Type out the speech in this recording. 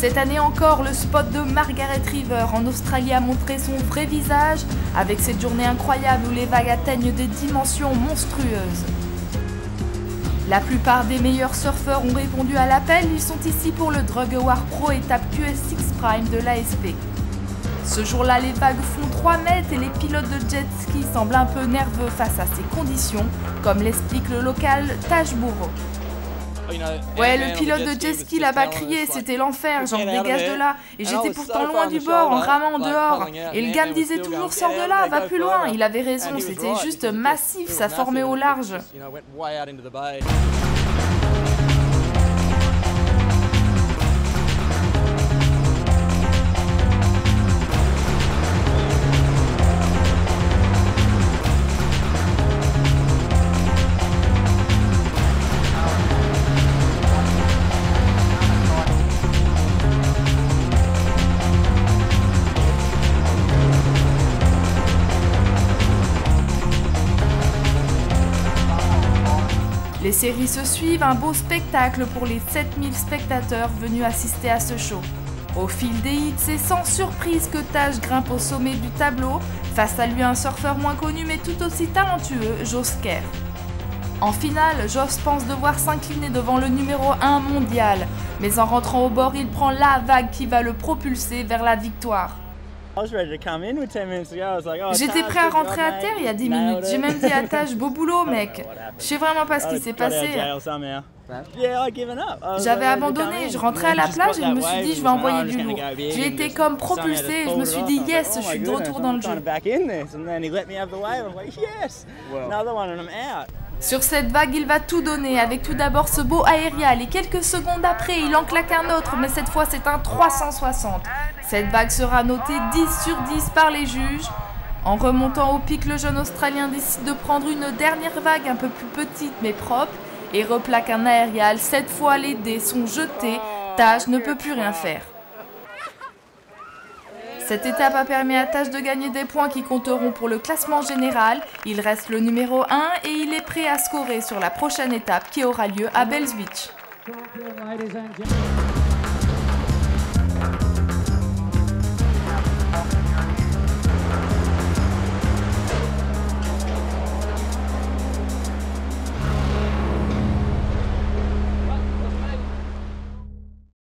Cette année encore, le spot de Margaret River en Australie a montré son vrai visage, avec cette journée incroyable où les vagues atteignent des dimensions monstrueuses. La plupart des meilleurs surfeurs ont répondu à l'appel, ils sont ici pour le Drug Award Pro étape QS6 Prime de l'ASP. Ce jour-là, les vagues font 3 mètres et les pilotes de jet ski semblent un peu nerveux face à ces conditions, comme l'explique le local Taj Burrow. Ouais, le pilote de jet ski là-bas criait, c'était l'enfer, genre dégage de là. Et j'étais pourtant loin du bord, en ramant dehors. Et le gars me disait toujours, sors de là, va plus loin. Il avait raison, c'était juste massif, ça formait au large. Les séries se suivent, un beau spectacle pour les 7000 spectateurs venus assister à ce show. Au fil des hits, c'est sans surprise que Taj grimpe au sommet du tableau, face à lui un surfeur moins connu mais tout aussi talentueux, Josh Kerr. En finale, Josh pense devoir s'incliner devant le numéro 1 mondial, mais en rentrant au bord, il prend la vague qui va le propulser vers la victoire. J'étais prêt à rentrer à terre il y a 10 minutes. J'ai même dit à Taj, beau boulot mec. Je sais vraiment pas ce qui s'est passé. J'avais abandonné, je rentrais à la plage et je me suis dit je vais envoyer du lourd. J'ai été comme propulsé et je me suis dit yes, je suis de retour dans le jeu. Sur cette vague, il va tout donner, avec tout d'abord ce beau aérial et quelques secondes après, il en claque un autre, mais cette fois c'est un 360. Cette vague sera notée 10 sur 10 par les juges. En remontant au pic, le jeune Australien décide de prendre une dernière vague un peu plus petite mais propre et replaque un aérial. Cette fois, les dés sont jetés, Taj ne peut plus rien faire. Cette étape a permis à Taj de gagner des points qui compteront pour le classement général. Il reste le numéro 1 et il est prêt à scorer sur la prochaine étape qui aura lieu à Bells Beach.